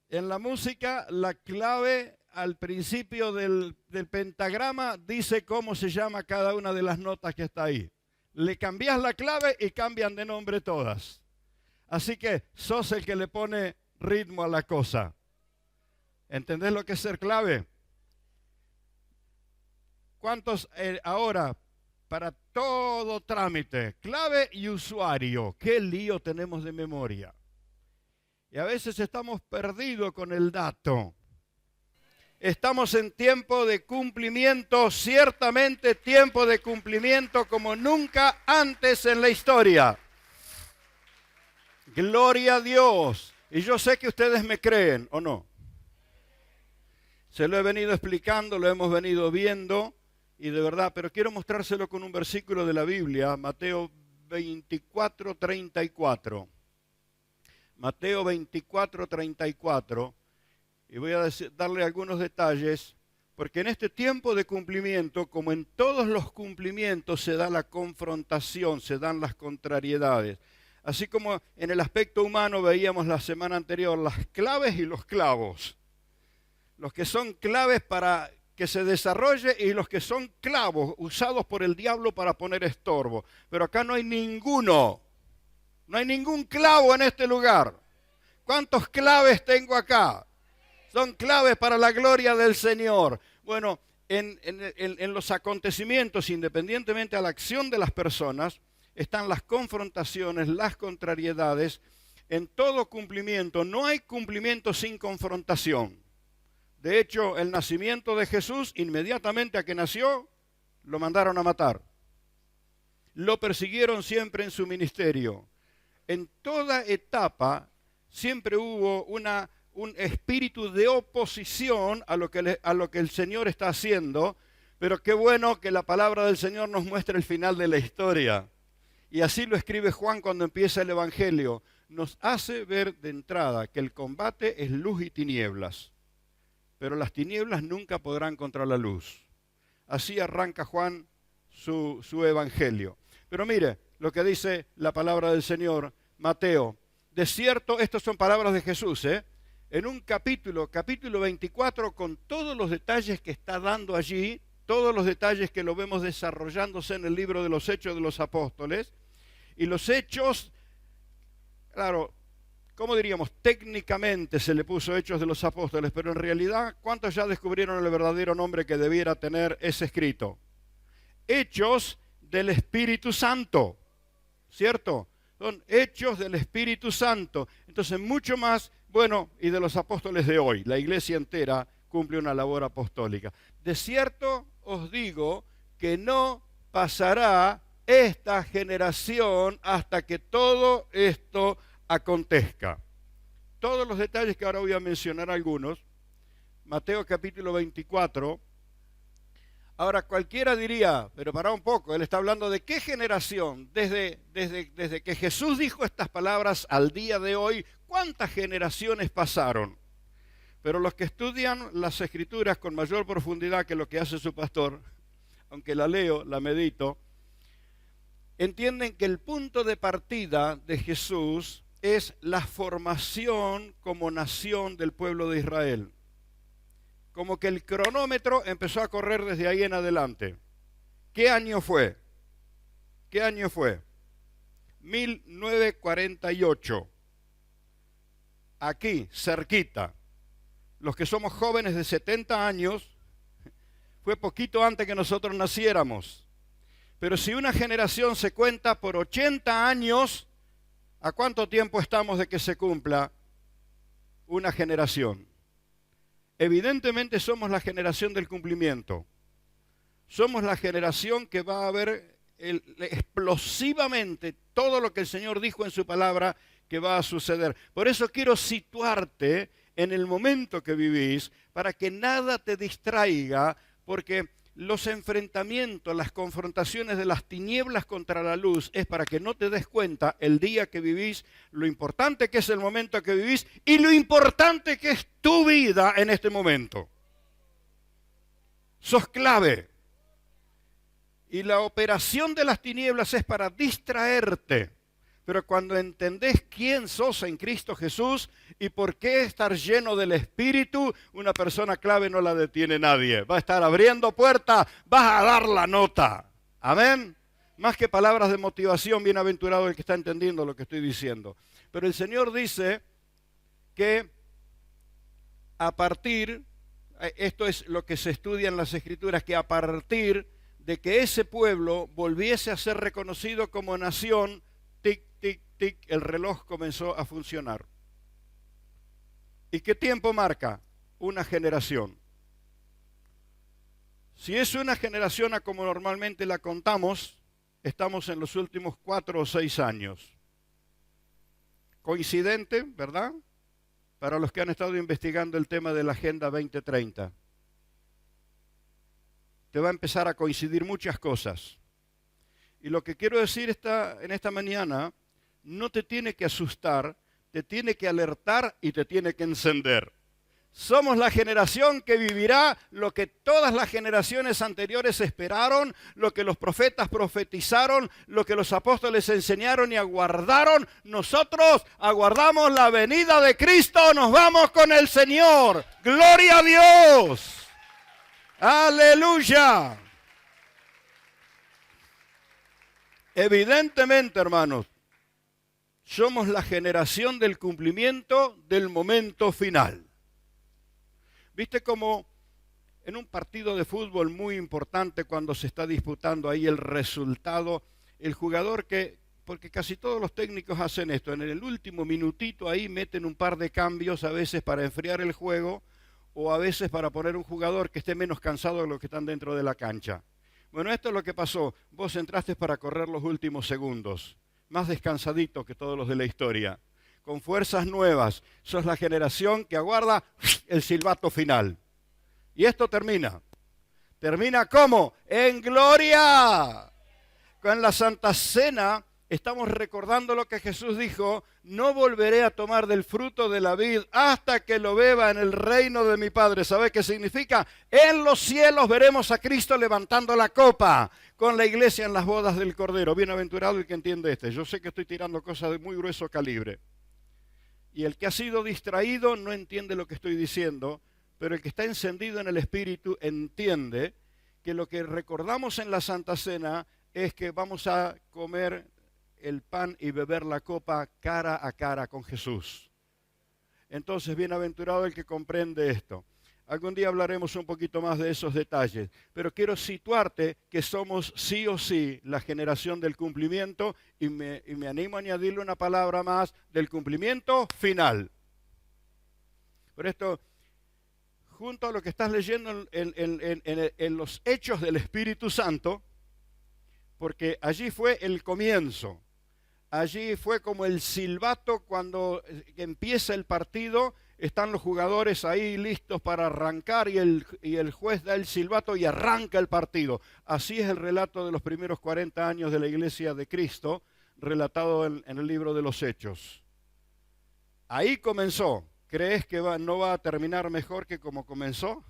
En la música, la clave al principio del pentagrama dice cómo se llama cada una de las notas que está ahí. Le cambias la clave y cambian de nombre todas. Así que sos el que le pone ritmo a la cosa. ¿Entendés lo que es ser clave? ¿Cuántos ahora, para todo trámite, clave y usuario? ¿Qué lío tenemos de memoria? Y a veces estamos perdidos con el dato. Estamos en tiempo de cumplimiento, ciertamente tiempo de cumplimiento como nunca antes en la historia. Gloria a Dios. Y yo sé que ustedes me creen, ¿o no? Se lo he venido explicando, lo hemos venido viendo, y de verdad, pero quiero mostrárselo con un versículo de la Biblia, Mateo 24, 34. Mateo 24, 34, y voy a darle algunos detalles, porque en este tiempo de cumplimiento, como en todos los cumplimientos, se da la confrontación, se dan las contrariedades. Así como en el aspecto humano veíamos la semana anterior las claves y los clavos. Los que son claves para que se desarrolle y los que son clavos usados por el diablo para poner estorbo. Pero acá no hay ninguno. No hay ningún clavo en este lugar. ¿Cuántos claves tengo acá? Son claves para la gloria del Señor. Bueno, en los acontecimientos, independientemente a la acción de las personas, están las confrontaciones, las contrariedades. En todo cumplimiento, no hay cumplimiento sin confrontación. De hecho, el nacimiento de Jesús, inmediatamente a que nació, lo mandaron a matar. Lo persiguieron siempre en su ministerio. En toda etapa siempre hubo un espíritu de oposición a lo que el Señor está haciendo, pero qué bueno que la palabra del Señor nos muestra el final de la historia. Y así lo escribe Juan cuando empieza el Evangelio. Nos hace ver de entrada que el combate es luz y tinieblas, pero las tinieblas nunca podrán contra la luz. Así arranca Juan su Evangelio. Pero mire lo que dice la palabra del Señor, Mateo. De cierto, estas son palabras de Jesús, en un capítulo 24, con todos los detalles que está dando allí, todos los detalles que lo vemos desarrollándose en el libro de los Hechos de los Apóstoles. Y los Hechos, claro, ¿cómo diríamos? Técnicamente se le puso Hechos de los Apóstoles, pero en realidad, ¿cuántos ya descubrieron el verdadero nombre que debiera tener ese escrito? Hechos del Espíritu Santo, ¿cierto? Son hechos del Espíritu Santo. Entonces, mucho más, bueno, y de los apóstoles de hoy. La iglesia entera cumple una labor apostólica. De cierto os digo que no pasará esta generación hasta que todo esto acontezca. Todos los detalles que ahora voy a mencionar algunos. Mateo capítulo 24. Ahora cualquiera diría, pero pará un poco, él está hablando de qué generación, desde que Jesús dijo estas palabras al día de hoy, ¿cuántas generaciones pasaron? Pero los que estudian las Escrituras con mayor profundidad que lo que hace su pastor, aunque la leo, la medito, entienden que el punto de partida de Jesús es la formación como nación del pueblo de Israel. Como que el cronómetro empezó a correr desde ahí en adelante. ¿Qué año fue? ¿Qué año fue? 1948. Aquí, cerquita. Los que somos jóvenes de 70 años, fue poquito antes que nosotros naciéramos. Pero si una generación se cuenta por 80 años, ¿a cuánto tiempo estamos de que se cumpla una generación? Evidentemente somos la generación del cumplimiento. Somos la generación que va a ver explosivamente todo lo que el Señor dijo en su palabra que va a suceder. Por eso quiero situarte en el momento que vivís para que nada te distraiga, porque los enfrentamientos, las confrontaciones de las tinieblas contra la luz es para que no te des cuenta el día que vivís, lo importante que es el momento que vivís y lo importante que es tu vida en este momento. Sos clave. Y la operación de las tinieblas es para distraerte. Pero cuando entendés quién sos en Cristo Jesús y por qué estar lleno del Espíritu, una persona clave no la detiene nadie. Va a estar abriendo puertas, vas a dar la nota. Amén. Más que palabras de motivación, bienaventurado el que está entendiendo lo que estoy diciendo. Pero el Señor dice que a partir, esto es lo que se estudia en las Escrituras, que a partir de que ese pueblo volviese a ser reconocido como nación, tic, tic, tic, el reloj comenzó a funcionar. ¿Y qué tiempo marca? Una generación. Si es una generación a como normalmente la contamos, estamos en los últimos 4 o 6 años. Coincidente, ¿verdad? Para los que han estado investigando el tema de la Agenda 2030. Te va a empezar a coincidir muchas cosas. Y lo que quiero decir en esta mañana, no te tiene que asustar, te tiene que alertar y te tiene que encender. Somos la generación que vivirá lo que todas las generaciones anteriores esperaron, lo que los profetas profetizaron, lo que los apóstoles enseñaron y aguardaron. Nosotros aguardamos la venida de Cristo, nos vamos con el Señor. ¡Gloria a Dios! ¡Aleluya! Evidentemente, hermanos, somos la generación del cumplimiento del momento final. ¿Viste cómo en un partido de fútbol muy importante, cuando se está disputando ahí el resultado, el jugador porque casi todos los técnicos hacen esto, en el último minutito ahí meten un par de cambios, a veces para enfriar el juego, o a veces para poner un jugador que esté menos cansado de los que están dentro de la cancha? Bueno, esto es lo que pasó. Vos entraste para correr los últimos segundos, más descansadito que todos los de la historia, con fuerzas nuevas. Sos la generación que aguarda el silbato final. Y esto termina. ¿Termina cómo? ¡En gloria! Con la Santa Cena estamos recordando lo que Jesús dijo: no volveré a tomar del fruto de la vid hasta que lo beba en el reino de mi Padre. ¿Sabe qué significa? En los cielos veremos a Cristo levantando la copa con la iglesia en las bodas del Cordero. Bienaventurado el que entiende este. Yo sé que estoy tirando cosas de muy grueso calibre. Y el que ha sido distraído no entiende lo que estoy diciendo, pero el que está encendido en el Espíritu entiende que lo que recordamos en la Santa Cena es que vamos a comer el pan y beber la copa cara a cara con Jesús. Entonces, bienaventurado el que comprende esto. Algún día hablaremos un poquito más de esos detalles, pero quiero situarte que somos sí o sí la generación del cumplimiento y me animo a añadirle una palabra más, del cumplimiento final. Por esto, junto a lo que estás leyendo en los Hechos del Espíritu Santo, porque allí fue el comienzo, allí fue como el silbato cuando empieza el partido. Están los jugadores ahí listos para arrancar y el juez da el silbato y arranca el partido. Así es el relato de los primeros 40 años de la Iglesia de Cristo, relatado en el libro de los Hechos. Ahí comenzó. ¿Crees que no va a terminar mejor que como comenzó?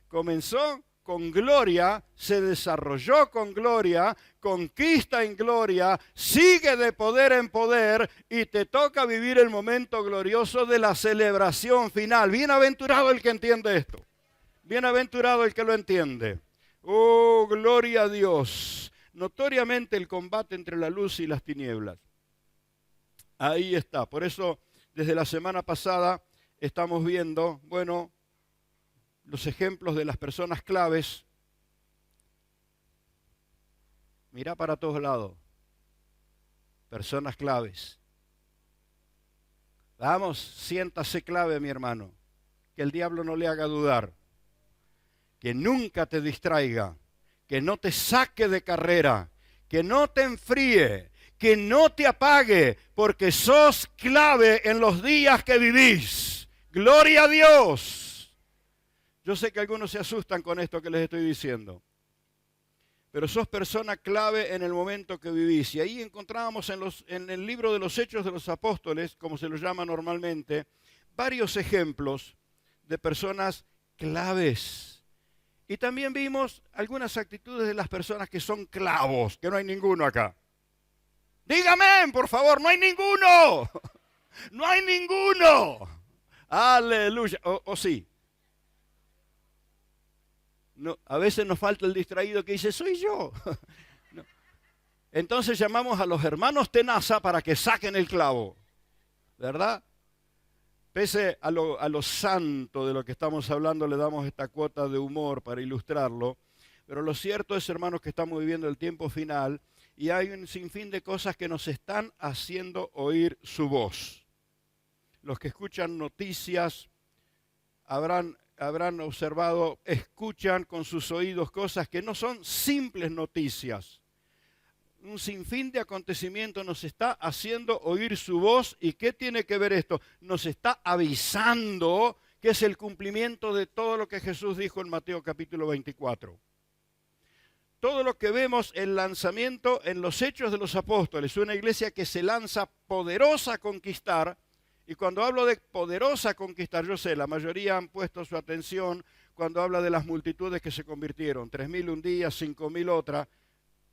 Comenzó con gloria, se desarrolló con gloria, conquista en gloria, sigue de poder en poder y te toca vivir el momento glorioso de la celebración final. Bienaventurado el que entiende esto. Bienaventurado el que lo entiende. Oh, gloria a Dios. Notoriamente el combate entre la luz y las tinieblas. Ahí está. Por eso, desde la semana pasada estamos viendo, bueno, los ejemplos de las personas claves. Mira para todos lados. Personas claves. Vamos, siéntase clave, mi hermano. Que el diablo no le haga dudar. Que nunca te distraiga. Que no te saque de carrera. Que no te enfríe. Que no te apague. Porque sos clave en los días que vivís. ¡Gloria a Dios! Yo sé que algunos se asustan con esto que les estoy diciendo, pero sos persona clave en el momento que vivís. Y ahí encontrábamos en el libro de los Hechos de los Apóstoles, como se los llama normalmente, varios ejemplos de personas claves. Y también vimos algunas actitudes de las personas que son clavos, que no hay ninguno acá. Dígame, por favor, no hay ninguno. No hay ninguno. Aleluya. ¿O sí? No, a veces nos falta el distraído que dice, soy yo. No. Entonces llamamos a los hermanos tenaza para que saquen el clavo. ¿Verdad? Pese a lo santo de lo que estamos hablando, le damos esta cuota de humor para ilustrarlo. Pero lo cierto es, hermanos, que estamos viviendo el tiempo final y hay un sinfín de cosas que nos están haciendo oír su voz. Los que escuchan noticias habrán observado, escuchan con sus oídos cosas que no son simples noticias. Un sinfín de acontecimientos nos está haciendo oír su voz. ¿Y qué tiene que ver esto? Nos está avisando que es el cumplimiento de todo lo que Jesús dijo en Mateo capítulo 24. Todo lo que vemos, el lanzamiento en los Hechos de los Apóstoles, una iglesia que se lanza poderosa a conquistar. Y cuando hablo de poderosa a conquistar, yo sé, la mayoría han puesto su atención cuando habla de las multitudes que se convirtieron. 3.000 un día, 5.000 otra.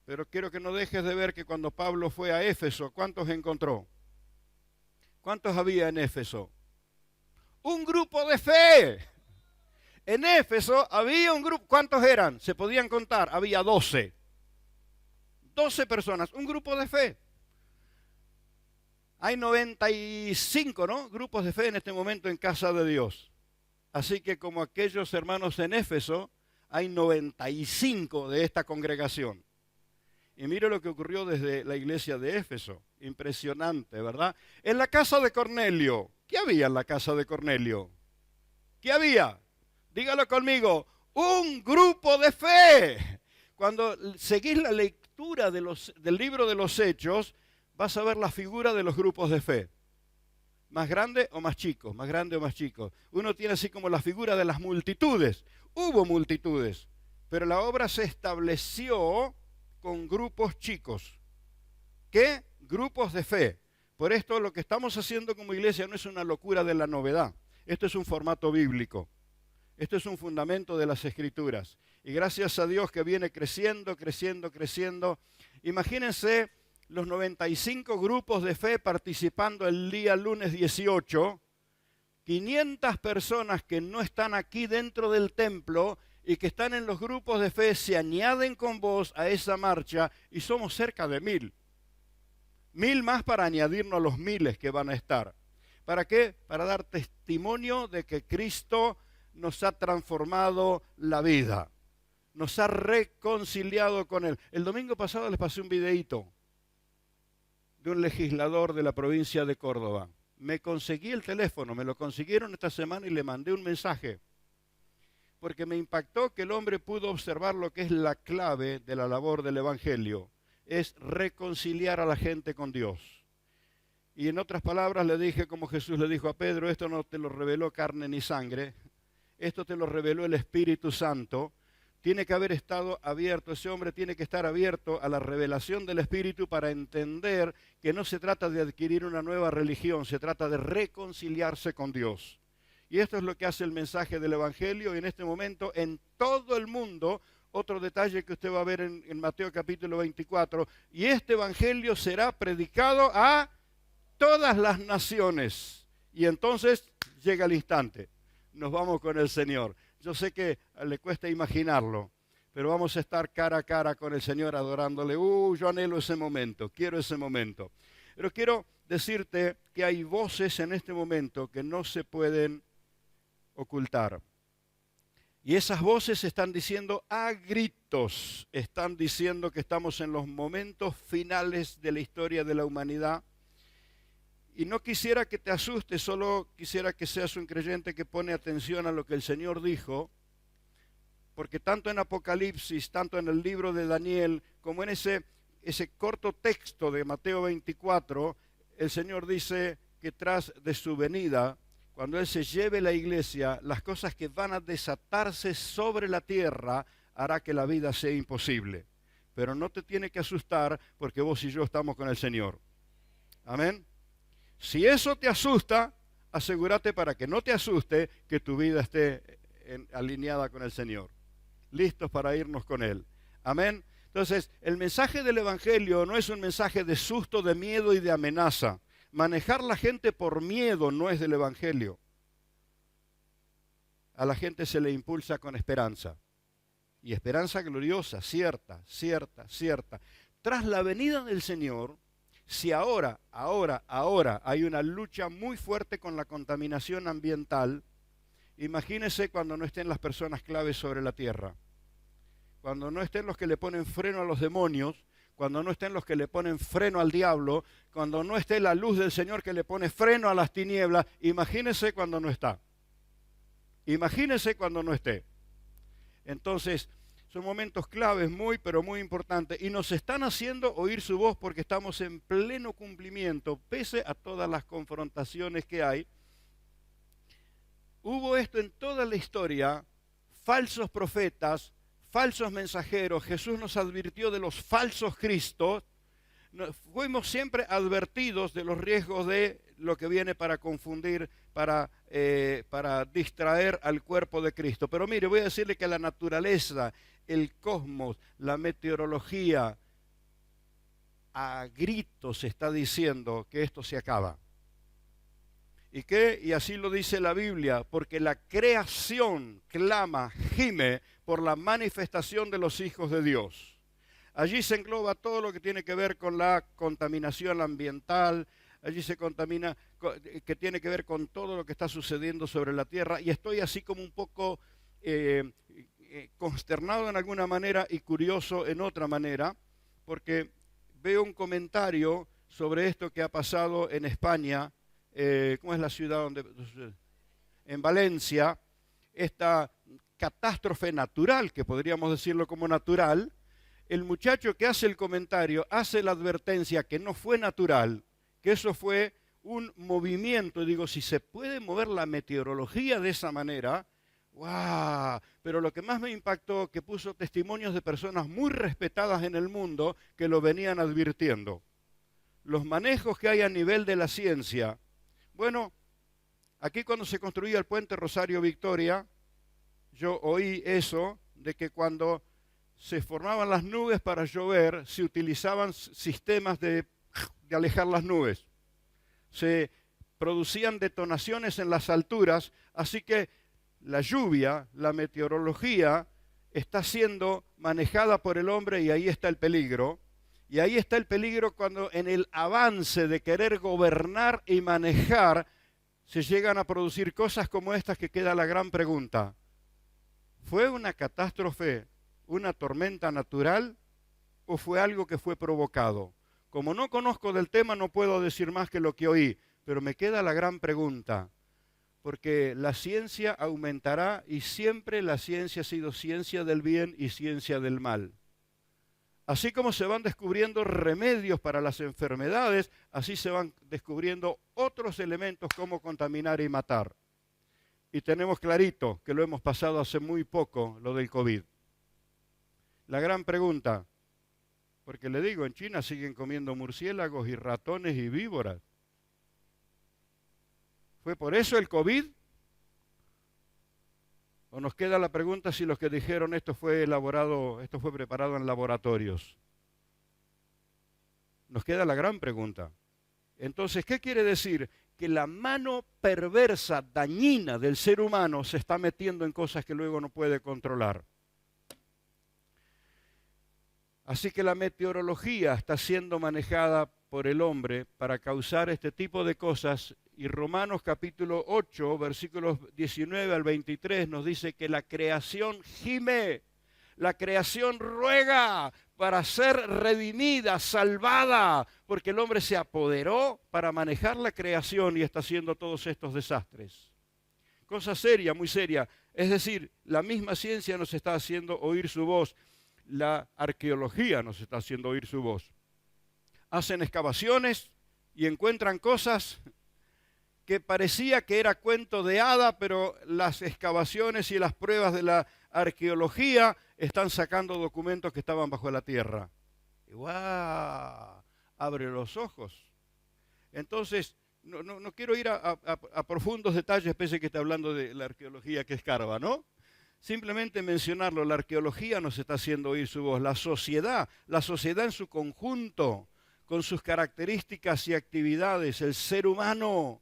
Pero quiero que no dejes de ver que cuando Pablo fue a Éfeso, ¿cuántos encontró? ¿Cuántos había en Éfeso? Un grupo de fe. En Éfeso había un grupo. ¿Cuántos eran? Se podían contar. Había 12. 12 personas. Un grupo de fe. Hay 95, ¿no? Grupos de fe en este momento en casa de Dios. Así que como aquellos hermanos en Éfeso, hay 95 de esta congregación. Y mire lo que ocurrió desde la iglesia de Éfeso. Impresionante, ¿verdad? En la casa de Cornelio. ¿Qué había en la casa de Cornelio? ¿Qué había? Dígalo conmigo. Un grupo de fe. Cuando seguís la lectura del libro de los Hechos, vas a ver la figura de los grupos de fe. ¿Más grande o más chicos? Más grande o más chicos. Uno tiene así como la figura de las multitudes. Hubo multitudes, pero la obra se estableció con grupos chicos. ¿Qué? Grupos de fe. Por esto lo que estamos haciendo como iglesia no es una locura de la novedad. Esto es un formato bíblico. Esto es un fundamento de las Escrituras. Y gracias a Dios que viene creciendo, creciendo, creciendo. Imagínense los 95 grupos de fe participando el día lunes 18. 500 personas que no están aquí dentro del templo y que están en los grupos de fe se añaden con vos a esa marcha y somos cerca de 1.000. 1.000 más para añadirnos a los miles que van a estar. ¿Para qué? Para dar testimonio de que Cristo nos ha transformado la vida. Nos ha reconciliado con Él. El domingo pasado les pasé un videíto de un legislador de la provincia de Córdoba. Me conseguí el teléfono, me lo consiguieron esta semana y le mandé un mensaje. Porque me impactó que el hombre pudo observar lo que es la clave de la labor del Evangelio. Es reconciliar a la gente con Dios. Y en otras palabras le dije, como Jesús le dijo a Pedro, esto no te lo reveló carne ni sangre, esto te lo reveló el Espíritu Santo. Tiene que haber estado abierto, ese hombre tiene que estar abierto a la revelación del Espíritu para entender que no se trata de adquirir una nueva religión, se trata de reconciliarse con Dios. Y esto es lo que hace el mensaje del Evangelio y en este momento en todo el mundo. Otro detalle que usted va a ver en Mateo capítulo 24, y este Evangelio será predicado a todas las naciones. Y entonces llega el instante, nos vamos con el Señor. Yo sé que le cuesta imaginarlo, pero vamos a estar cara a cara con el Señor adorándole. Yo anhelo ese momento, quiero ese momento. Pero quiero decirte que hay voces en este momento que no se pueden ocultar. Y esas voces están diciendo a gritos, están diciendo que estamos en los momentos finales de la historia de la humanidad. Y no quisiera que te asustes, solo quisiera que seas un creyente que pone atención a lo que el Señor dijo, porque tanto en Apocalipsis, tanto en el libro de Daniel, como en ese corto texto de Mateo 24, el Señor dice que tras de su venida, cuando Él se lleve la iglesia, las cosas que van a desatarse sobre la tierra hará que la vida sea imposible. Pero no te tiene que asustar porque vos y yo estamos con el Señor. Amén. Si eso te asusta, asegúrate para que no te asuste que tu vida esté alineada con el Señor. Listos para irnos con Él. Amén. Entonces, el mensaje del Evangelio no es un mensaje de susto, de miedo y de amenaza. Manejar la gente por miedo no es del Evangelio. A la gente se le impulsa con esperanza. Y esperanza gloriosa, cierta, cierta, cierta. Tras la venida del Señor, si ahora hay una lucha muy fuerte con la contaminación ambiental, imagínese cuando no estén las personas claves sobre la tierra. Cuando no estén los que le ponen freno a los demonios, cuando no estén los que le ponen freno al diablo, cuando no esté la luz del Señor que le pone freno a las tinieblas, imagínese cuando no está. Imagínese cuando no esté. Entonces, son momentos claves muy, pero muy importantes. Y nos están haciendo oír su voz porque estamos en pleno cumplimiento, pese a todas las confrontaciones que hay. Hubo esto en toda la historia, falsos profetas, falsos mensajeros. Jesús nos advirtió de los falsos cristos. Fuimos siempre advertidos de los riesgos de lo que viene para confundir, para distraer al cuerpo de Cristo. Pero mire, voy a decirle que la naturaleza, el cosmos, la meteorología, a gritos está diciendo que esto se acaba. ¿Y qué? Y así lo dice la Biblia, porque la creación clama, gime por la manifestación de los hijos de Dios. Allí se engloba todo lo que tiene que ver con la contaminación ambiental, allí se contamina, que tiene que ver con todo lo que está sucediendo sobre la tierra, y estoy así como un poco consternado en alguna manera y curioso en otra manera, porque veo un comentario sobre esto que ha pasado en España. ¿Cómo es la ciudad donde? En Valencia, esta catástrofe natural, que podríamos decirlo como natural. El muchacho que hace el comentario hace la advertencia que no fue natural, que eso fue un movimiento. Y digo, si se puede mover la meteorología de esa manera, ¡wow! Pero lo que más me impactó, que puso testimonios de personas muy respetadas en el mundo que lo venían advirtiendo. Los manejos que hay a nivel de la ciencia. Bueno, aquí cuando se construía el puente Rosario Victoria, yo oí eso, de que cuando se formaban las nubes para llover, se utilizaban sistemas de alejar las nubes. Se producían detonaciones en las alturas, así que la lluvia, la meteorología, está siendo manejada por el hombre y ahí está el peligro. Y ahí está el peligro cuando en el avance de querer gobernar y manejar se llegan a producir cosas como estas, que queda la gran pregunta. ¿Fue una catástrofe, una tormenta natural o fue algo que fue provocado? Como no conozco del tema no puedo decir más que lo que oí, pero me queda la gran pregunta, porque la ciencia aumentará y siempre la ciencia ha sido ciencia del bien y ciencia del mal. Así como se van descubriendo remedios para las enfermedades, así se van descubriendo otros elementos como contaminar y matar. Y tenemos clarito que lo hemos pasado hace muy poco, lo del COVID. La gran pregunta, porque le digo, en China siguen comiendo murciélagos y ratones y víboras. ¿Fue por eso el COVID? ¿O nos queda la pregunta si los que dijeron esto fue preparado en laboratorios? Nos queda la gran pregunta. Entonces, ¿qué quiere decir? Que la mano perversa, dañina del ser humano se está metiendo en cosas que luego no puede controlar. Así que la meteorología está siendo manejada por el hombre para causar este tipo de cosas. Y Romanos capítulo 8, versículos 19 al 23 nos dice que la creación gime, la creación ruega para ser redimida, salvada, porque el hombre se apoderó para manejar la creación y está haciendo todos estos desastres. Cosa seria, muy seria. Es decir, la misma ciencia nos está haciendo oír su voz, la arqueología nos está haciendo oír su voz. Hacen excavaciones y encuentran cosas que parecía que era cuento de hada, pero las excavaciones y las pruebas de la arqueología están sacando documentos que estaban bajo la tierra. Y ¡guau! Abre los ojos. Entonces, no quiero ir a profundos detalles, pese a que está hablando de la arqueología que escarba, ¿no? simplemente mencionarlo, la arqueología nos está haciendo oír su voz, la sociedad en su conjunto, con sus características y actividades, el ser humano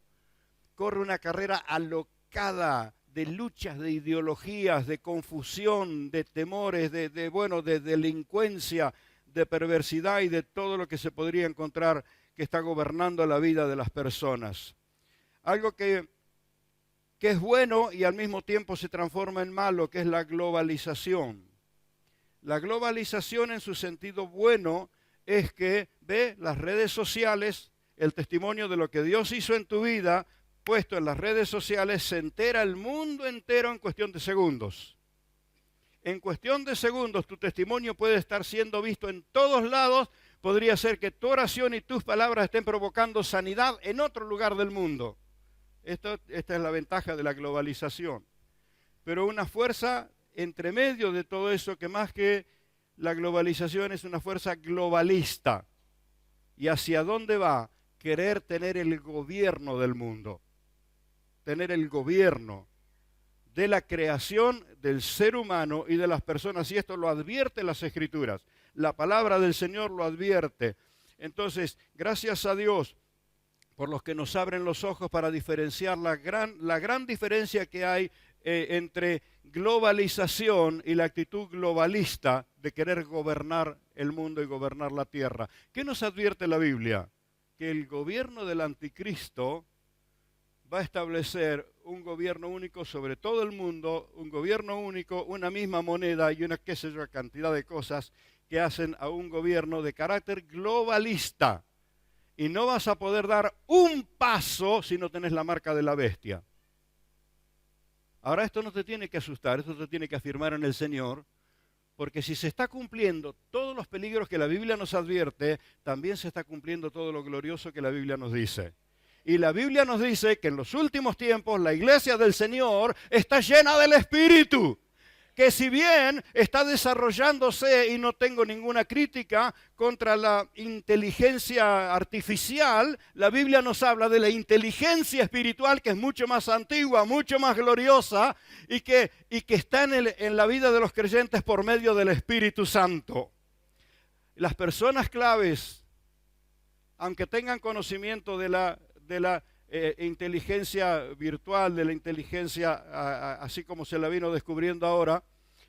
corre una carrera alocada de luchas, de ideologías, de confusión, de temores, de delincuencia, de perversidad y de todo lo que se podría encontrar que está gobernando la vida de las personas. Algo que es bueno y al mismo tiempo se transforma en malo, que es la globalización. La globalización en su sentido bueno es que ve las redes sociales, el testimonio de lo que Dios hizo en tu vida, puesto en las redes sociales, se entera el mundo entero en cuestión de segundos. En cuestión de segundos tu testimonio puede estar siendo visto en todos lados. Podría ser que tu oración y tus palabras estén provocando sanidad en otro lugar del mundo. Esta es la ventaja de la globalización. Pero una fuerza entre medio de todo eso, que más que la globalización es una fuerza globalista. ¿Y hacia dónde va? Querer tener el gobierno del mundo. Tener el gobierno de la creación del ser humano y de las personas. Y esto lo advierte las Escrituras. La palabra del Señor lo advierte. Entonces, gracias a Dios por los que nos abren los ojos para diferenciar la gran diferencia que hay entre globalización y la actitud globalista de querer gobernar el mundo y gobernar la tierra. ¿Qué nos advierte la Biblia? Que el gobierno del anticristo va a establecer un gobierno único sobre todo el mundo, un gobierno único, una misma moneda y una cantidad de cosas que hacen a un gobierno de carácter globalista. Y no vas a poder dar un paso si no tenés la marca de la bestia. Ahora esto no te tiene que asustar, esto te tiene que afirmar en el Señor, porque si se está cumpliendo todos los peligros que la Biblia nos advierte, también se está cumpliendo todo lo glorioso que la Biblia nos dice. Y la Biblia nos dice que en los últimos tiempos la iglesia del Señor está llena del Espíritu. Que si bien está desarrollándose, y no tengo ninguna crítica contra la inteligencia artificial, la Biblia nos habla de la inteligencia espiritual, que es mucho más antigua, mucho más gloriosa, y que está en la vida de los creyentes por medio del Espíritu Santo. Las personas claves, aunque tengan conocimiento de la inteligencia virtual, de la inteligencia así como se la vino descubriendo ahora,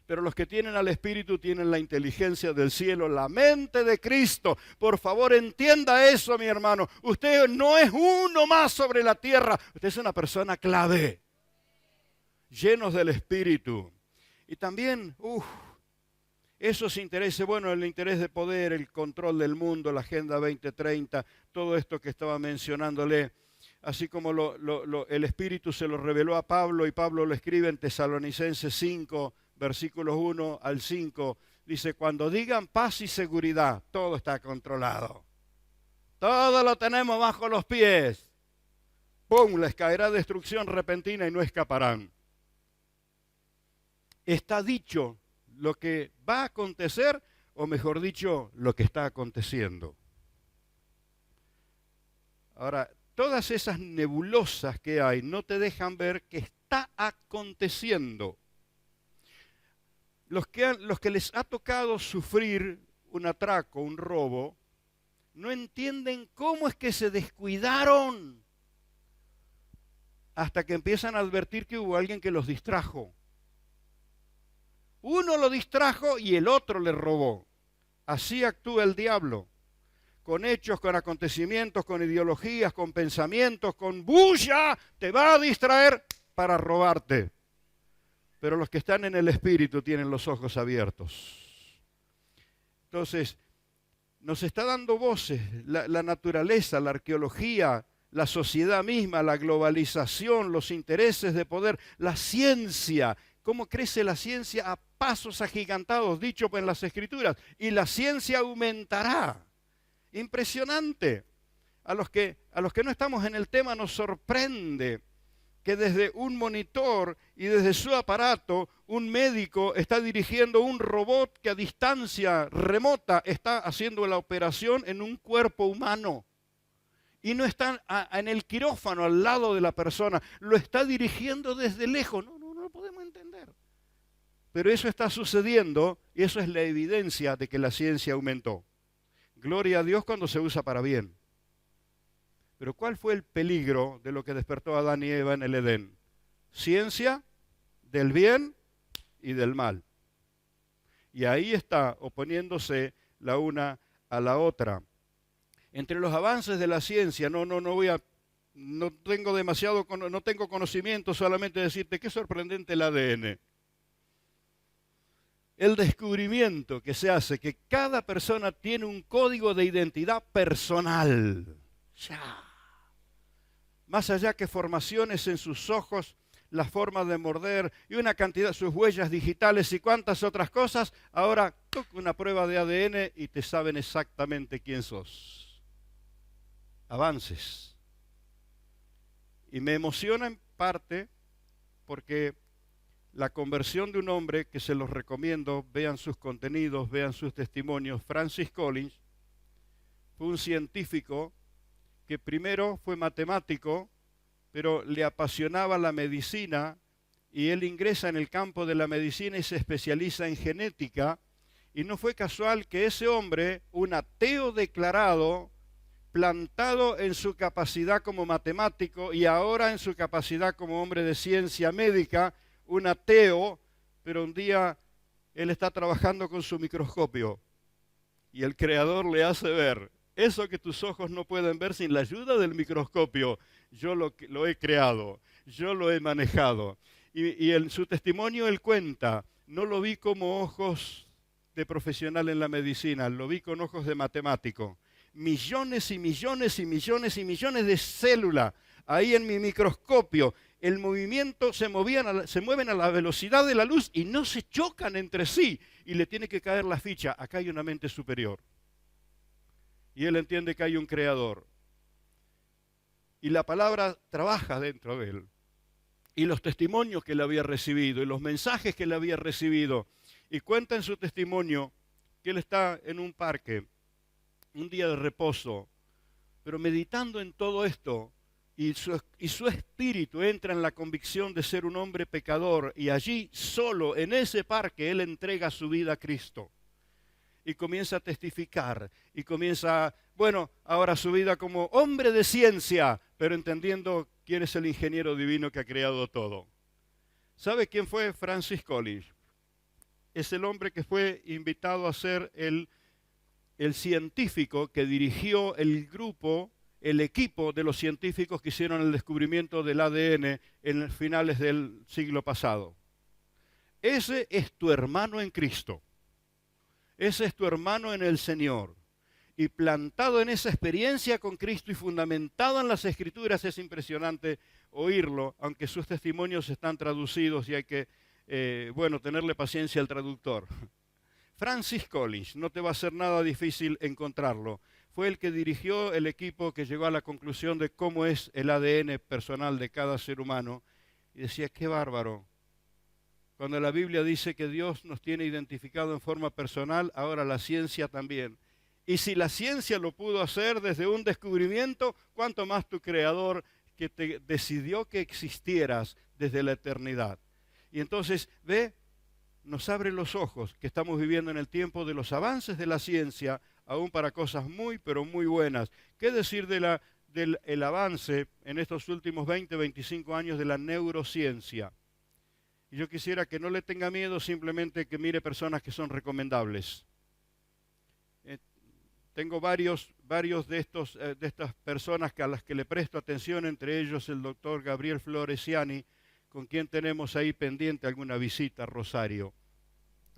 pero los que tienen al Espíritu tienen la inteligencia del cielo, la mente de Cristo. Por favor, entienda eso, mi hermano. Usted no es uno más sobre la tierra, usted es una persona clave, llenos del Espíritu. Y también, esos intereses, bueno, el interés de poder, el control del mundo, la Agenda 2030, todo esto que estaba mencionándole, así como el Espíritu se lo reveló a Pablo y Pablo lo escribe en Tesalonicenses 5, versículos 1 al 5, dice, cuando digan paz y seguridad, todo está controlado. Todo lo tenemos bajo los pies. ¡Pum! Les caerá destrucción repentina y no escaparán. Está dicho lo que va a acontecer, o mejor dicho, lo que está aconteciendo. Ahora, todas esas nebulosas que hay no te dejan ver que está aconteciendo. Los que les ha tocado sufrir un atraco, un robo, no entienden cómo es que se descuidaron hasta que empiezan a advertir que hubo alguien que los distrajo. Uno lo distrajo y el otro le robó. Así actúa el diablo. Con hechos, con acontecimientos, con ideologías, con pensamientos, con bulla, te va a distraer para robarte. Pero los que están en el Espíritu tienen los ojos abiertos. Entonces, nos está dando voces, la naturaleza, la arqueología, la sociedad misma, la globalización, los intereses de poder, la ciencia. ¿Cómo crece la ciencia? A pasos agigantados, dicho en las Escrituras. Y la ciencia aumentará. Impresionante. A los que no estamos en el tema nos sorprende que desde un monitor y desde su aparato un médico está dirigiendo un robot que a distancia remota está haciendo la operación en un cuerpo humano. Y no está en el quirófano al lado de la persona, lo está dirigiendo desde lejos. No lo podemos entender. pero eso está sucediendo y eso es la evidencia de que la ciencia aumentó. Gloria a Dios cuando se usa para bien. Pero ¿cuál fue el peligro de lo que despertó a Adán y Eva en el Edén? Ciencia del bien y del mal. Y ahí está oponiéndose la una a la otra. Entre los avances de la ciencia, no tengo conocimiento, solamente decirte qué sorprendente el ADN. El descubrimiento que se hace que cada persona tiene un código de identidad personal. Ya. Más allá que formaciones en sus ojos, la forma de morder y una cantidad, sus huellas digitales y cuantas otras cosas, ahora una prueba de ADN y te saben exactamente quién sos. Avances. Y me emociona en parte porque la conversión de un hombre, que se los recomiendo, vean sus contenidos, vean sus testimonios, Francis Collins, fue un científico que primero fue matemático, pero le apasionaba la medicina y él ingresa en el campo de la medicina y se especializa en genética. Y no fue casual que ese hombre, un ateo declarado, plantado en su capacidad como matemático y ahora en su capacidad como hombre de ciencia médica, un ateo, pero un día él está trabajando con su microscopio y el Creador le hace ver eso que tus ojos no pueden ver sin la ayuda del microscopio. Yo lo he creado, yo lo he manejado. Y en su testimonio él cuenta, no lo vi como ojos de profesional en la medicina, lo vi con ojos de matemático. Millones y millones y millones y millones de células ahí en mi microscopio. El movimiento se mueven a la velocidad de la luz y no se chocan entre sí. Y le tiene que caer la ficha, acá hay una mente superior. Y él entiende que hay un creador. Y la palabra trabaja dentro de él. Y los testimonios que él había recibido, y los mensajes que él había recibido. Y cuenta en su testimonio que él está en un parque, un día de reposo, pero meditando en todo esto, y su espíritu entra en la convicción de ser un hombre pecador, y allí, solo, en ese parque, él entrega su vida a Cristo. Y comienza a testificar, y comienza, ahora su vida como hombre de ciencia, pero entendiendo quién es el ingeniero divino que ha creado todo. ¿Sabe quién fue Francis Collins? Es el hombre que fue invitado a ser el científico que dirigió el grupo, el equipo de los científicos que hicieron el descubrimiento del ADN en finales del siglo pasado. Ese es tu hermano en Cristo. Ese es tu hermano en el Señor. Y plantado en esa experiencia con Cristo y fundamentado en las Escrituras, es impresionante oírlo, aunque sus testimonios están traducidos y hay que, tenerle paciencia al traductor. Francis Collins, no te va a ser nada difícil encontrarlo. Fue el que dirigió el equipo que llegó a la conclusión de cómo es el ADN personal de cada ser humano. Y decía, qué bárbaro. Cuando la Biblia dice que Dios nos tiene identificado en forma personal, ahora la ciencia también. Y si la ciencia lo pudo hacer desde un descubrimiento, ¿cuánto más tu Creador que te decidió que existieras desde la eternidad? Y entonces, nos abre los ojos que estamos viviendo en el tiempo de los avances de la ciencia, aún para cosas muy, pero muy buenas. ¿Qué decir del avance en estos últimos 20, 25 años de la neurociencia? Y yo quisiera que no le tenga miedo, simplemente que mire personas que son recomendables. Tengo varios de estas personas a las que le presto atención, entre ellos el doctor Gabriel Floresiani, con quien tenemos ahí pendiente alguna visita a Rosario.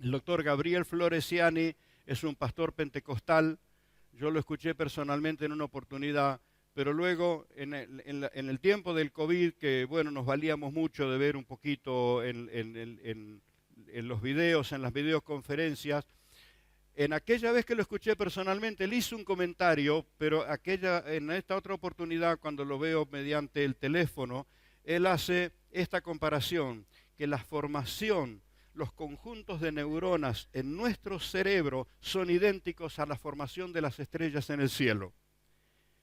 El doctor Gabriel Floresiani es un pastor pentecostal. Yo lo escuché personalmente en una oportunidad, pero luego en el tiempo del COVID, que nos valíamos mucho de ver un poquito en los videos, en las videoconferencias, en aquella vez que lo escuché personalmente, él hizo un comentario, pero en esta otra oportunidad, cuando lo veo mediante el teléfono, él hace esta comparación, que la formación, los conjuntos de neuronas en nuestro cerebro son idénticos a la formación de las estrellas en el cielo.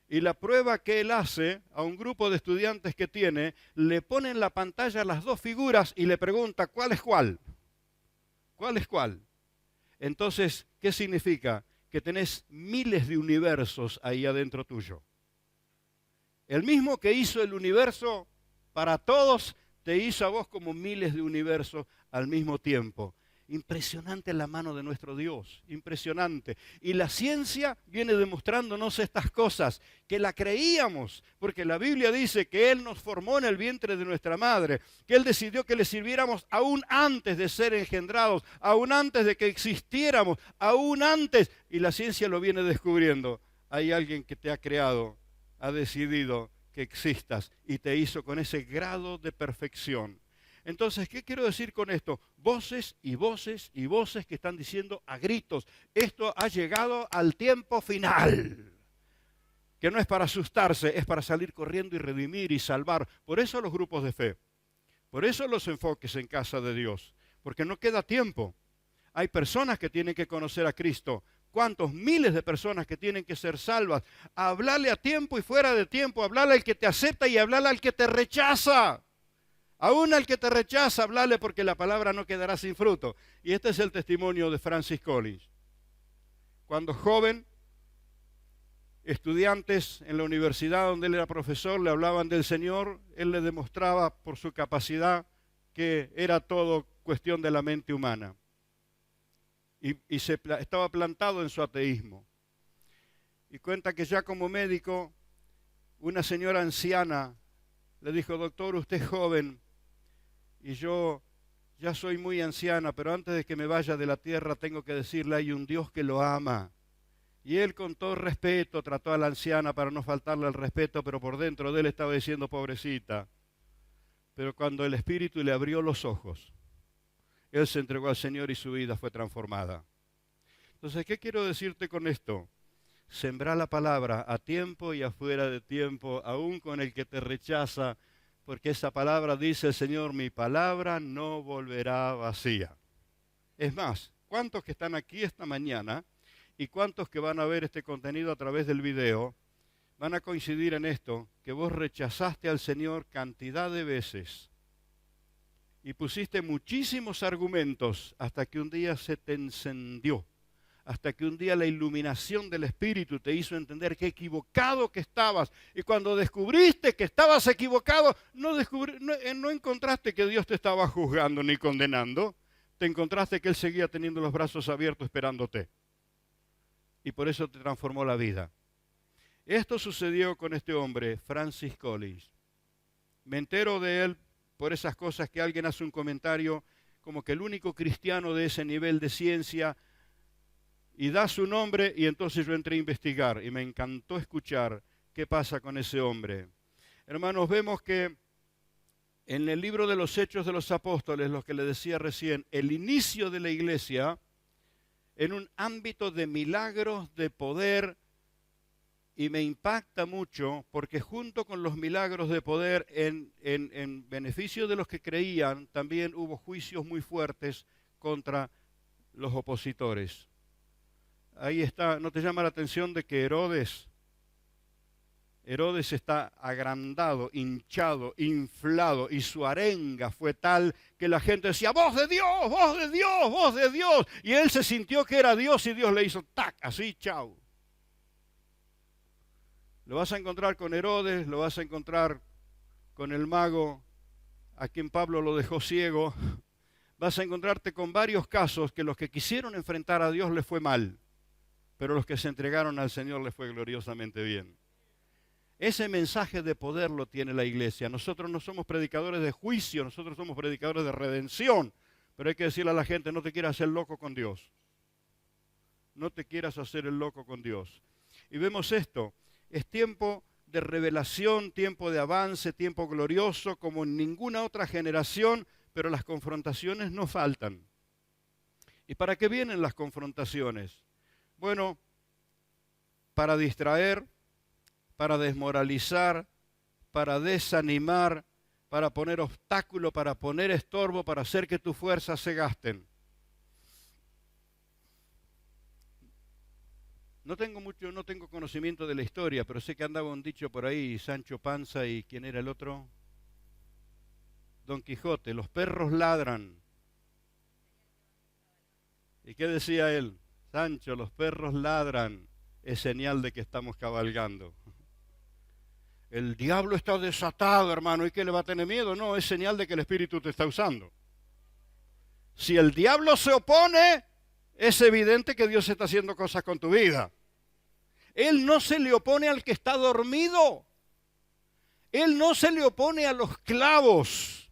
Y la prueba que él hace a un grupo de estudiantes que tiene, le pone en la pantalla las dos figuras y le pregunta, ¿cuál es cuál? ¿Cuál es cuál? Entonces, ¿qué significa? Que tenés miles de universos ahí adentro tuyo. El mismo que hizo el universo para todos, te hizo a vos como miles de universos al mismo tiempo. Impresionante la mano de nuestro Dios, impresionante. Y la ciencia viene demostrándonos estas cosas, que la creíamos, porque la Biblia dice que Él nos formó en el vientre de nuestra madre, que Él decidió que le sirviéramos aún antes de ser engendrados, aún antes de que existiéramos, aún antes, y la ciencia lo viene descubriendo. Hay alguien que te ha creado, ha decidido que existas y te hizo con ese grado de perfección. Entonces, ¿qué quiero decir con esto? Voces y voces y voces que están diciendo a gritos, esto ha llegado al tiempo final. Que no es para asustarse, es para salir corriendo y redimir y salvar. Por eso los grupos de fe, por eso los enfoques en casa de Dios, porque no queda tiempo. Hay personas que tienen que conocer a Cristo. ¿Cuántos miles de personas que tienen que ser salvas? Hablarle a tiempo y fuera de tiempo, hablarle al que te acepta y hablarle al que te rechaza. Aún al que te rechaza, hablale porque la palabra no quedará sin fruto. Y este es el testimonio de Francis Collins. Cuando joven, estudiantes en la universidad donde él era profesor le hablaban del Señor, él le demostraba por su capacidad que era todo cuestión de la mente humana. Y estaba plantado en su ateísmo. Y cuenta que ya como médico, una señora anciana le dijo, doctor, usted es joven, y yo ya soy muy anciana, pero antes de que me vaya de la tierra tengo que decirle, hay un Dios que lo ama. Y él con todo respeto trató a la anciana para no faltarle el respeto, pero por dentro de él estaba diciendo, pobrecita. Pero cuando el Espíritu le abrió los ojos, él se entregó al Señor y su vida fue transformada. Entonces, ¿qué quiero decirte con esto? Sembrar la palabra a tiempo y afuera de tiempo, aún con el que te rechaza, porque esa palabra dice el Señor, mi palabra no volverá vacía. Es más, ¿cuántos que están aquí esta mañana y cuántos que van a ver este contenido a través del video van a coincidir en esto, que vos rechazaste al Señor cantidad de veces y pusiste muchísimos argumentos hasta que un día se te encendió? Hasta que un día la iluminación del Espíritu te hizo entender qué equivocado que estabas. Y cuando descubriste que estabas equivocado, no encontraste que Dios te estaba juzgando ni condenando. Te encontraste que Él seguía teniendo los brazos abiertos esperándote. Y por eso te transformó la vida. Esto sucedió con este hombre, Francis Collins. Me entero de él por esas cosas que alguien hace un comentario como que el único cristiano de ese nivel de ciencia, y da su nombre, y entonces yo entré a investigar y me encantó escuchar qué pasa con ese hombre. Hermanos, vemos que en el libro de los Hechos de los Apóstoles, lo que le decía recién, el inicio de la iglesia en un ámbito de milagros, de poder, y me impacta mucho porque junto con los milagros de poder en beneficio de los que creían, también hubo juicios muy fuertes contra los opositores. Ahí está, ¿no te llama la atención de que Herodes está agrandado, hinchado, inflado, y su arenga fue tal que la gente decía, voz de Dios, voz de Dios, voz de Dios, y él se sintió que era Dios y Dios le hizo tac, así, chau. Lo vas a encontrar con Herodes, lo vas a encontrar con el mago a quien Pablo lo dejó ciego. Vas a encontrarte con varios casos que los que quisieron enfrentar a Dios les fue mal, pero los que se entregaron al Señor les fue gloriosamente bien. Ese mensaje de poder lo tiene la iglesia. Nosotros no somos predicadores de juicio, nosotros somos predicadores de redención. Pero hay que decirle a la gente, no te quieras hacer loco con Dios. No te quieras hacer el loco con Dios. Y vemos esto, es tiempo de revelación, tiempo de avance, tiempo glorioso, como en ninguna otra generación, pero las confrontaciones no faltan. ¿Y para qué vienen las confrontaciones? Bueno, para distraer, para desmoralizar, para desanimar, para poner obstáculo, para poner estorbo, para hacer que tus fuerzas se gasten. No tengo conocimiento de la historia, pero sé que andaba un dicho por ahí, Sancho Panza y ¿quién era el otro? Don Quijote, los perros ladran. ¿Y qué decía él? Sancho, los perros ladran, es señal de que estamos cabalgando. El diablo está desatado, hermano, ¿y qué le va a tener miedo? No, es señal de que el Espíritu te está usando. Si el diablo se opone, es evidente que Dios está haciendo cosas con tu vida. Él no se le opone al que está dormido. Él no se le opone a los clavos.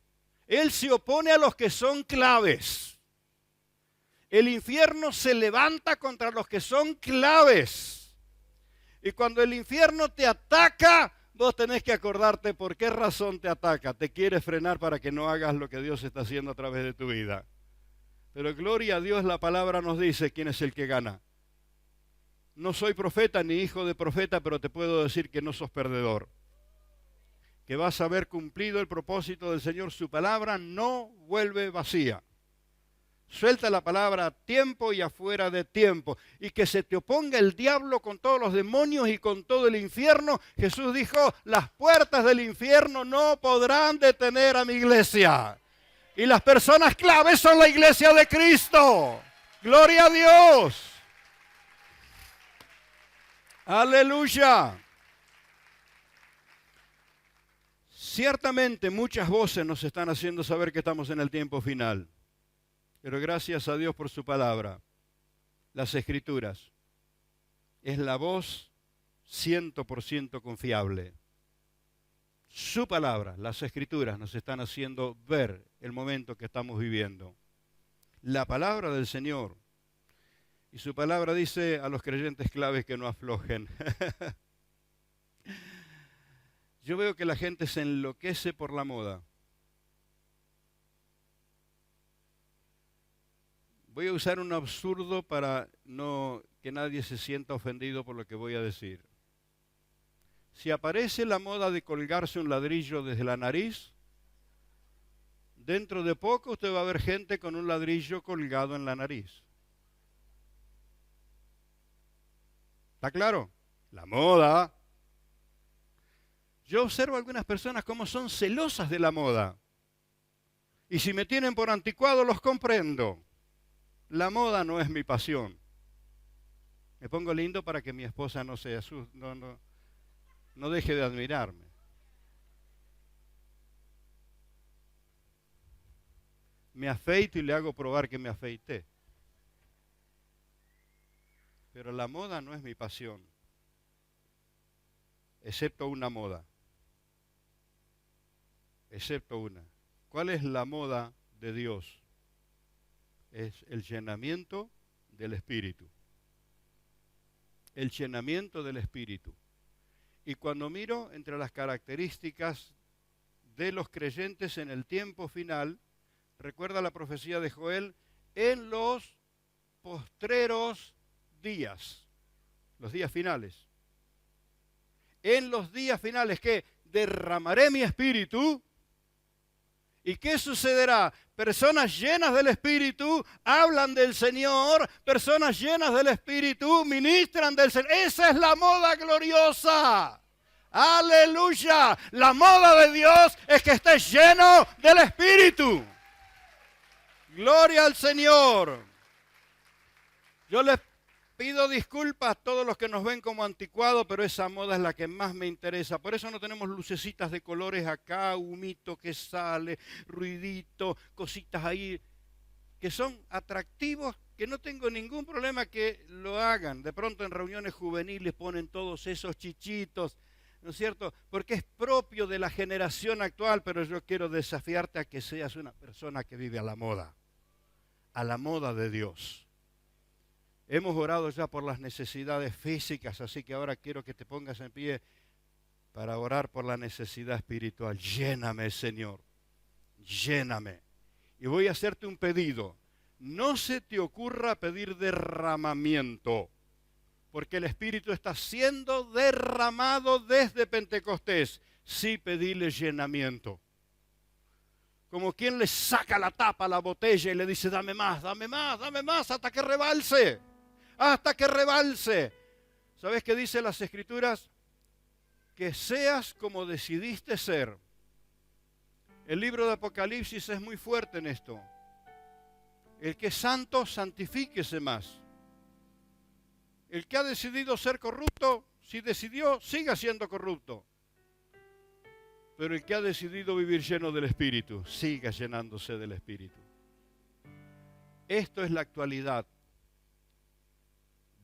Él se opone a los que son claves. El infierno se levanta contra los que son claves. Y cuando el infierno te ataca, vos tenés que acordarte por qué razón te ataca. Te quiere frenar para que no hagas lo que Dios está haciendo a través de tu vida. Pero gloria a Dios, la palabra nos dice quién es el que gana. No soy profeta ni hijo de profeta, pero te puedo decir que no sos perdedor. Que vas a haber cumplido el propósito del Señor. Su palabra no vuelve vacía. Suelta la palabra a tiempo y afuera de tiempo. Y que se te oponga el diablo con todos los demonios y con todo el infierno. Jesús dijo, las puertas del infierno no podrán detener a mi iglesia. Y las personas claves son la iglesia de Cristo. ¡Gloria a Dios! ¡Aleluya! Ciertamente muchas voces nos están haciendo saber que estamos en el tiempo final. Pero gracias a Dios por su palabra. Las Escrituras es la voz 100% confiable. Su palabra, las Escrituras nos están haciendo ver el momento que estamos viviendo. La palabra del Señor. Y su palabra dice a los creyentes claves que no aflojen. Yo veo que la gente se enloquece por la moda. Voy a usar un absurdo para que nadie se sienta ofendido por lo que voy a decir. Si aparece la moda de colgarse un ladrillo desde la nariz, dentro de poco usted va a ver gente con un ladrillo colgado en la nariz. ¿Está claro? La moda. Yo observo a algunas personas como son celosas de la moda. Y si me tienen por anticuado, los comprendo. La moda no es mi pasión. Me pongo lindo para que mi esposa no se asuste, no deje de admirarme. Me afeito y le hago probar que me afeité. Pero la moda no es mi pasión, excepto una moda. Excepto una. ¿Cuál es la moda de Dios? Es el llenamiento del Espíritu. El llenamiento del Espíritu. Y cuando miro entre las características de los creyentes en el tiempo final, recuerda la profecía de Joel, en los postreros días, los días finales. En los días finales, ¿qué? Derramaré mi Espíritu. ¿Y qué sucederá? Personas llenas del Espíritu hablan del Señor, personas llenas del Espíritu ministran del Señor. Esa es la moda gloriosa. ¡Aleluya! La moda de Dios es que estés lleno del Espíritu. ¡Gloria al Señor! Yo les pido disculpas a todos los que nos ven como anticuados, pero esa moda es la que más me interesa. Por eso no tenemos lucecitas de colores acá, humito que sale, ruidito, cositas ahí que son atractivos, que no tengo ningún problema que lo hagan. De pronto en reuniones juveniles ponen todos esos chichitos, ¿no es cierto? Porque es propio de la generación actual, pero yo quiero desafiarte a que seas una persona que vive a la moda de Dios. Hemos orado ya por las necesidades físicas, así que ahora quiero que te pongas en pie para orar por la necesidad espiritual. Lléname, Señor, lléname. Y voy a hacerte un pedido. No se te ocurra pedir derramamiento, porque el Espíritu está siendo derramado desde Pentecostés. Sí, pedile llenamiento. Como quien le saca la tapa a la botella y le dice, dame más, hasta que rebalse. Hasta que rebalse. ¿Sabes qué dice las Escrituras? Que seas como decidiste ser. El libro de Apocalipsis es muy fuerte en esto. El que es santo, santifíquese más. El que ha decidido ser corrupto, si decidió, siga siendo corrupto. Pero el que ha decidido vivir lleno del Espíritu, siga llenándose del Espíritu. Esto es la actualidad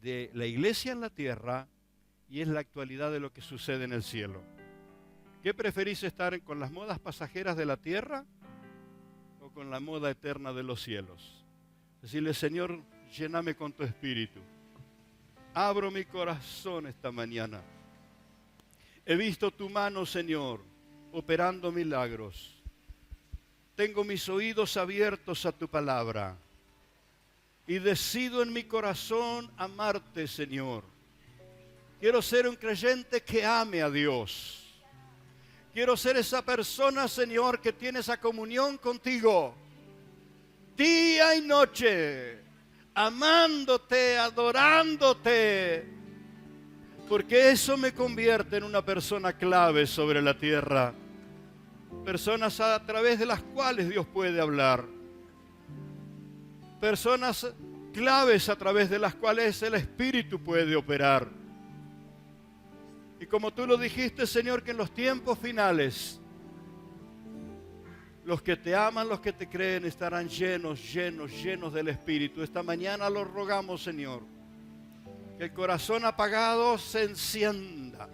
de la iglesia en la tierra y es la actualidad de lo que sucede en el cielo. ¿Qué preferís, estar con las modas pasajeras de la tierra o con la moda eterna de los cielos? Decirle: Señor, lléname con tu Espíritu. Abro mi corazón esta mañana. He visto tu mano, Señor, operando milagros. Tengo mis oídos abiertos a tu palabra. Y decido en mi corazón amarte, Señor. Quiero ser un creyente que ame a Dios. Quiero ser esa persona, Señor, que tiene esa comunión contigo. Día y noche, amándote, adorándote. Porque eso me convierte en una persona clave sobre la tierra. Personas a través de las cuales Dios puede hablar. Personas claves a través de las cuales el Espíritu puede operar. Y como tú lo dijiste, Señor, que en los tiempos finales, los que te aman, los que te creen, estarán llenos del Espíritu. Esta mañana lo rogamos, Señor, que el corazón apagado se encienda.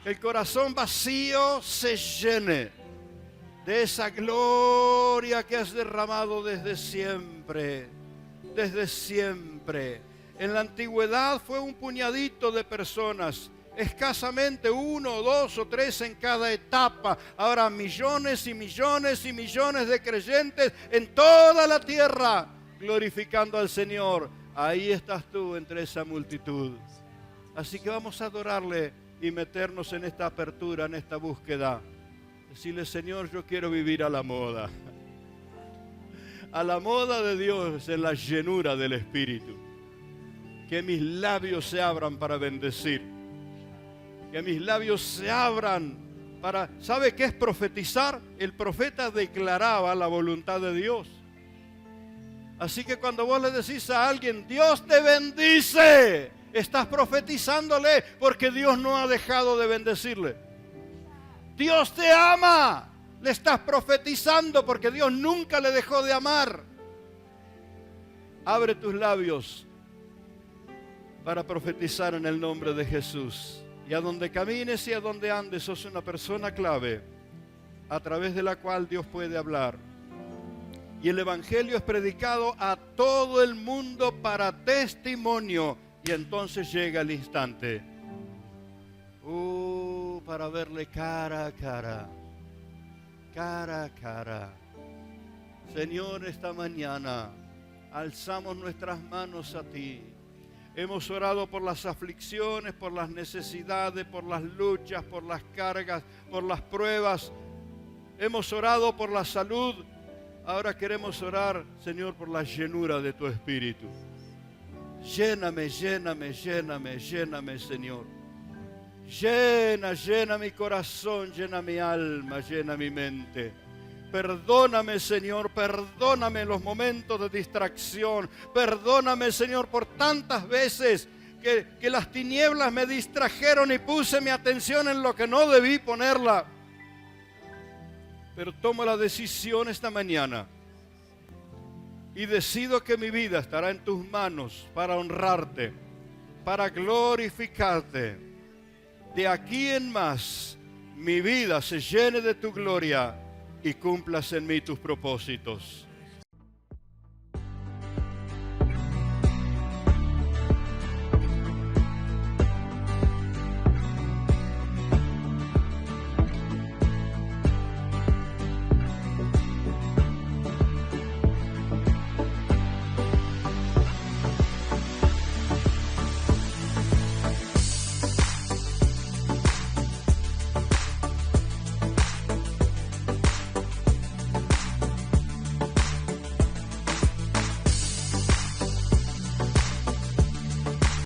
Que el corazón vacío se llene de esa gloria que has derramado desde siempre, desde siempre. En la antigüedad fue un puñadito de personas, escasamente 1, 2 o 3 en cada etapa. Ahora millones y millones y millones de creyentes en toda la tierra, glorificando al Señor. Ahí estás tú entre esa multitud. Así que vamos a adorarle y meternos en esta apertura, en esta búsqueda. Decirle: Señor, yo quiero vivir a la moda de Dios, en la llenura del Espíritu. Que mis labios se abran para bendecir. Que mis labios se abran para... ¿Sabe qué es profetizar? El profeta declaraba la voluntad de Dios. Así que cuando vos le decís a alguien: Dios te bendice, estás profetizándole, porque Dios no ha dejado de bendecirle. Dios te ama, le estás profetizando, porque Dios nunca le dejó de amar. Abre tus labios para profetizar en el nombre de Jesús. Y a donde camines y a donde andes, sos una persona clave a través de la cual Dios puede hablar. Y el Evangelio es predicado a todo el mundo para testimonio. Y entonces llega el instante. Para verle cara a cara. Cara a cara. Señor, esta mañana alzamos nuestras manos a ti. Hemos orado por las aflicciones, por las necesidades, por las luchas, por las cargas, por las pruebas. Hemos orado por la salud. Ahora queremos orar, Señor, por la llenura de tu Espíritu. Lléname, lléname, lléname, lléname, Señor. Llena mi corazón, llena mi alma, llena mi mente. Perdóname, Señor, perdóname en los momentos de distracción. Perdóname, Señor, por tantas veces que las tinieblas me distrajeron y puse mi atención en lo que no debí ponerla. Pero tomo la decisión esta mañana y decido que mi vida estará en tus manos para honrarte, para glorificarte. De aquí en más, mi vida se llene de tu gloria y cumplas en mí tus propósitos.